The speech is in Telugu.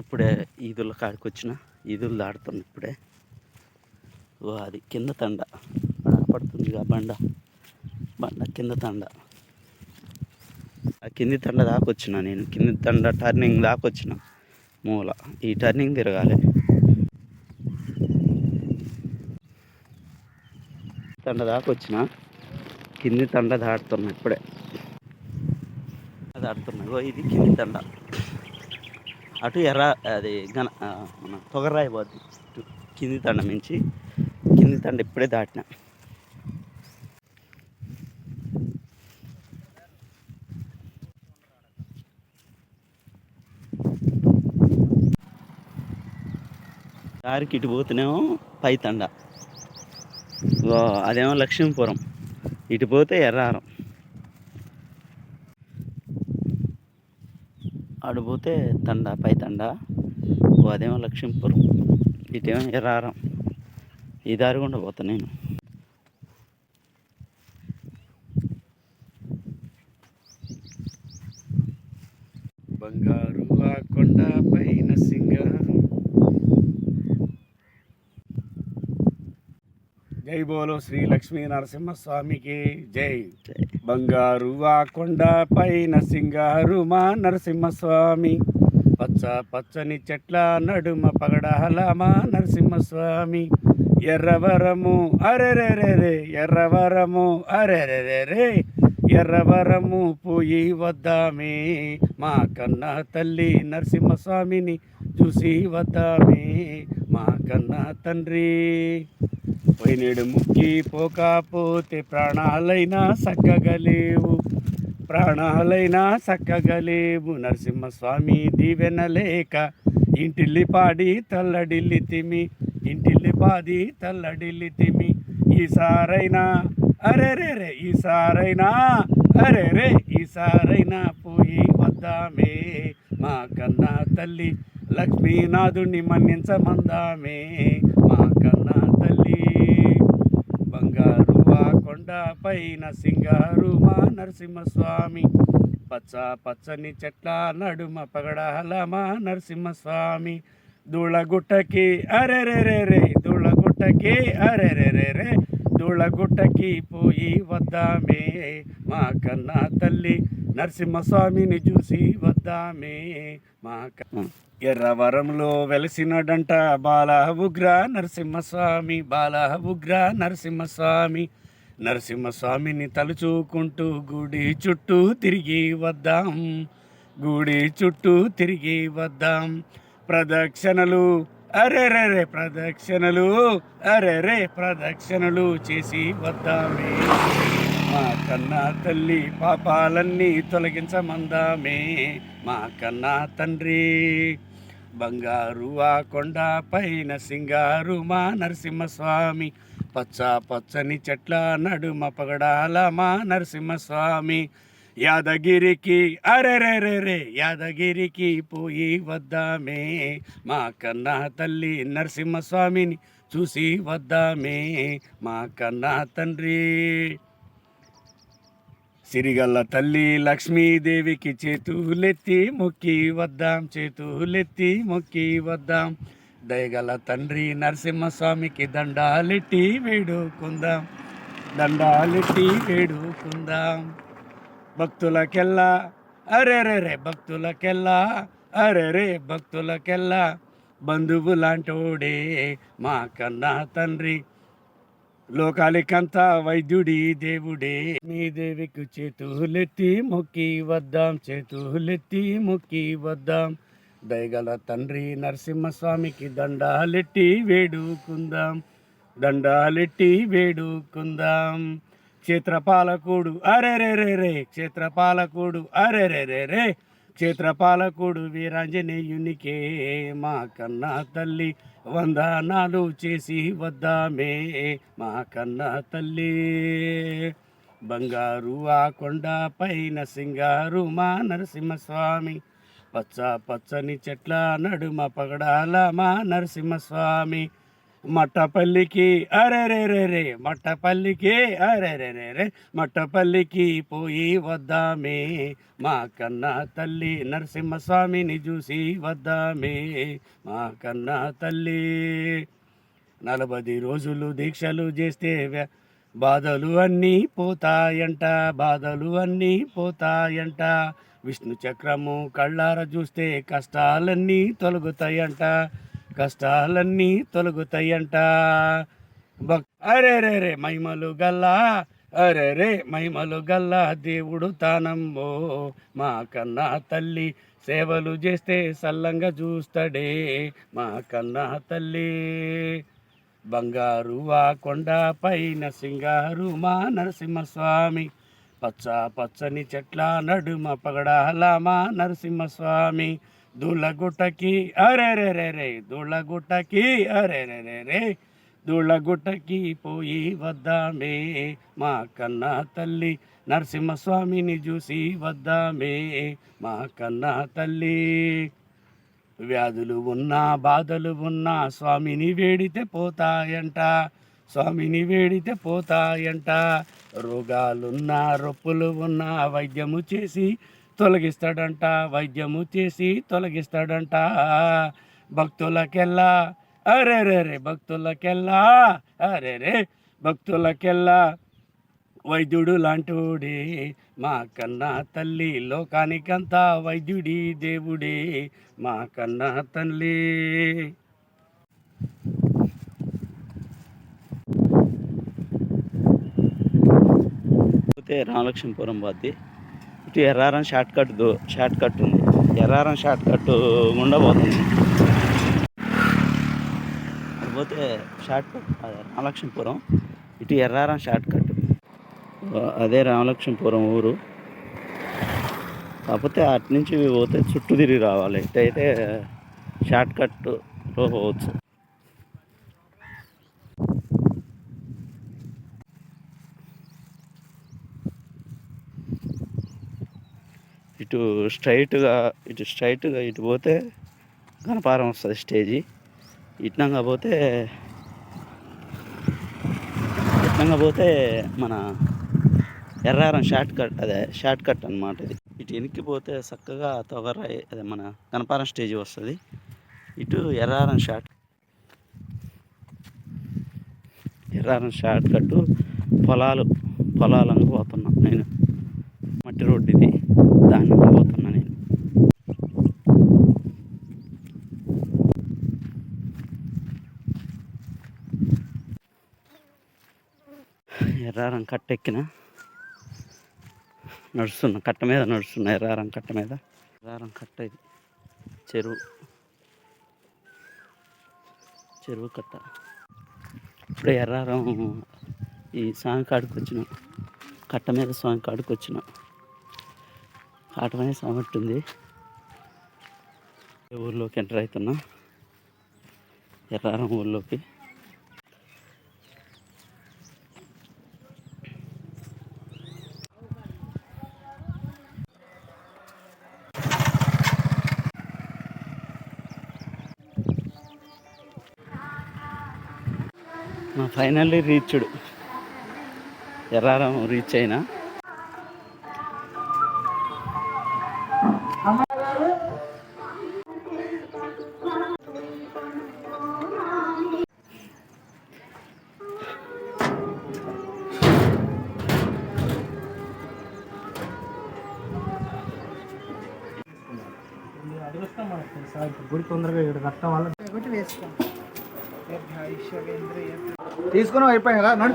ఇప్పుడే ఈదుల కాడికి వచ్చిన, ఈదులు దాడుతున్నా ఇప్పుడే. ఓ అది కింద తండ పడుతుందిగా, బండ కింద తండ. ఆ కింది తండ దాకా వచ్చిన నేను, కింది తండ టర్నింగ్ దాకా వచ్చిన మూల. ఈ టర్నింగ్ తిరగాలి. తండ దాకా వచ్చిన, కింది తండ దాటుతున్నా ఇప్పుడే. దాటుతున్నా ఇది కింది తండ. అటు అది మన తొగరాయి పోద్ది. కింది తండ మించి కింది తండ ఇప్పుడే దాటిన. దారికి ఇటు పోతేనేమో పై తండ, అదేమో లక్ష్మీపురం. ఇటు పోతే ఎర్రారం, అటు పోతే తండ, పై తండ. అదేమో లక్ష్మీపురం, ఇటేమో ఎర్రారం. ఈ దారి గుండా పోతా నేను. బంగారు ఆ కొండ పైన సింగారం. జై బోలో శ్రీ లక్ష్మీ నరసింహస్వామికి జై. బంగారు ఆ కొండ పైన సింగారు మా నరసింహస్వామి. పచ్చ పచ్చని చెట్ల నడుమ పగడాల మా నరసింహస్వామి. ఎర్రవరము అరెరెరెరే, ఎర్రవరము అరెరెరెరే, ఎర్రవరము పోయి వద్దామే, మా కన్నా తల్లి నరసింహస్వామిని చూసి వద్దామే, మా కన్నా తండ్రి. పోయినేడు ముక్కి పోకపోతే ప్రాణాలైనా సక్కగలేవు, ప్రాణాలైనా సక్కగలేవు. నరసింహస్వామి దీవెనలేక ఇంటిల్లి పాడి తల్లడిల్లి తిమి, ఇంటిల్లి పాడి తల్లడిల్లి తిమి. ఈసారైనా అరెరెరే, ఈసారైనా అరెరే, ఈసారైనా పోయి వద్దామే, మా కన్నా తల్లి లక్ష్మీనాథుని మన్నించమందామే, మా కన్నా తల్లి. బంగారు ఆ కొండ పైన సింగారు మా నరసింహస్వామి. పచ్చ పచ్చని చెట్ల నడుమ పగడాల మా నరసింహస్వామి. ధూళగుట్టకి అరెరెరెరే, ధూళగుట్టకి అరెరెరెరే, ధూళగుట్టకి పోయి వద్దామే, మా కన్నా తల్లి నరసింహస్వామిని చూసి వద్దామే, మా ఎర్రవరంలో వెలసినడంట బాల ఉగ్ర నరసింహస్వామి, బాల ఉగ్ర నరసింహస్వామి. నరసింహస్వామిని తలుచుకుంటూ గుడి చుట్టూ తిరిగి వద్దాం, గుడి చుట్టూ తిరిగి వద్దాం. ప్రదక్షిణలు అరెరెరే, ప్రదక్షిణలు అరెరే, ప్రదక్షిణలు చేసి వద్దామే, మా కన్నా తల్లి పాపాలన్నీ తొలగించమందామే, మా కన్నా తండ్రి. బంగారు ఆ కొండ పైన సింగారు మా నరసింహస్వామి. పచ్చ పచ్చని చెట్ల నడుమ పగడాల మా నరసింహస్వామి. యాదగిరికి అరెరెరెరే, యాదగిరికి పోయి వద్దామే, మా కన్నా తల్లి నరసింహస్వామిని చూసి వద్దామే, మా కన్నా తండ్రి. సిరిగల్ల తల్లి లక్ష్మీదేవికి చేతులెత్తి మొక్కి వద్దాం, చేతులెత్తి మొక్కి వద్దాం. దయగల తండ్రి నరసింహస్వామికి దండాలెట్టి వేడుకుందాం, దండాలెట్టి వేడుకుందాం. భక్తులకెల్లా అరెరెరే, భక్తులకెల్లా అరెరే, భక్తులకెల్లా బంధువు లాంటోడే, మా కన్నా తండ్రి. లోకాలికంతా వైద్యుడి దేవుడే, మీ దేవికి చేతులెత్తి మొక్కి వద్దాం, చేతులెత్తి మొక్కి వద్దాం. దయగల తండ్రి నరసింహస్వామికి దండాలెట్టి వేడుకుందాం, దండాలెట్టి వేడుకుందాం. క్షేత్రపాలకుడు అరెరెరెరే, క్షేత్రపాలకుడు అరెరెరెరే, క్షేత్రపాలకుడు వీరాంజనేయునికే, మా కన్నా తల్లి వందనాలు చేసి వద్దామే, మా కన్నా తల్లి. బంగారు ఆ కొండ పైన సింగారు మా నరసింహస్వామి. పచ్చ పచ్చని చెట్ల నడుమ పగడాల మా నరసింహస్వామి. మట్టపల్లికి అరే రే రే రే మట్టపల్లికి అరే రే రే రే మట్టపల్లికి పోయి వద్దామే మా కన్నా తల్లి నరసింహస్వామిని చూసి వద్దామే మా కన్నా తల్లి 40 రోజులు దీక్షలు చేస్తే బాధలు అన్నీ పోతాయంట బాధలు అన్నీ పోతాయంట విష్ణు చక్రము కళ్ళార చూస్తే కష్టాలన్నీ తొలగుతాయంట కష్టాలన్నీ తొలగుతాయంట అరే రే రే మహిమలు గల్లా అరే రే మహిమలు గల్లా దేవుడు తానమ్మో మా కన్నా తల్లి సేవలు చేస్తే సల్లంగా చూస్తాడే మా కన్నా తల్లి బంగారు ఆ కొండ పైన సింగారు మా నరసింహస్వామి పచ్చ పచ్చని చెట్ల నడుమ పగడాల మా నరసింహస్వామి దూళ్ళగుట్టకి అరే రే రే రే దూళ్ళగుట్టకి అరే రే రే రే దూళ్ళగుట్టకి పోయి వద్దామే మా కన్నా తల్లి నరసింహస్వామిని చూసి వద్దామే మా కన్నా తల్లి వ్యాధులు ఉన్నా బాధలు ఉన్నా స్వామిని వేడితే పోతాయంట స్వామిని వేడితే పోతాయంట రోగాలున్నా రొప్పులు ఉన్నా వైద్యము చేసి తొలగిస్తాడంట వైద్యము చేసి తొలగిస్తాడంట భక్తులకెల్లా అరే రే రే భక్తులకెల్లా అరే రే భక్తులకెల్లా వైద్యుడు లాంటోడే మా కన్నా తల్లి లోకానికంతా వైద్యుడి దేవుడే మా కన్నా తల్లి రామలక్ష్మీపురం పోద్ది ఇటు ఎర్రారం షార్ట్ కట్ ఉంది ఎర్రారం షార్ట్ కట్ గుండా పోతుంది పోతే షార్ట్ కట్ అదే రామలక్ష్మీపురం ఇటు ఎర్రారం షార్ట్ కట్ అదే రామలక్ష్మీపురం ఊరు కాకపోతే అటు నుంచి పోతే చుట్టూ తిరిగి రావాలి ఇటైతే షార్ట్ కట్లో పోవచ్చు ఇటు స్ట్రైట్గా ఇటు పోతే గణపారం వస్తుంది స్టేజీ ఇట్నంగా పోతే మన ఎర్రారం షార్ట్ కట్ అనమాట ఇది ఇటు వెనక్కి పోతే చక్కగా తొగరాయి అదే మన గణపారం స్టేజీ వస్తుంది ఇటు ఎర్రారం షార్ట్ కట్టు పొలాలకు పోతున్నా నేను మట్టి రోడ్డు ఇది దాన్ని పోతున్నా నేను ఎర్రారం కట్టెక్కిన నడుస్తున్నా కట్ట మీద నడుస్తున్నా ఎర్రారం కట్ట ఇది చెరువు కట్ట ఇప్పుడే ఎర్రారం ఈ స్వామి కాడికి వచ్చిన కట్ట మీద స్వామి కాడికి వచ్చిన కాటమనే స్వామి ఉంటుంది ఊర్లోకి ఎంటర్ అవుతున్నా ఎర్రారం ఊర్లోకి ఫైనల్లీ రీచ్డ్ ఎర్రారం రీచ్ అయినా గుడి తొందరగా ఇక్కడ కట్టడం వల్ల తీసుకుని అయిపోయాయి కదా నడు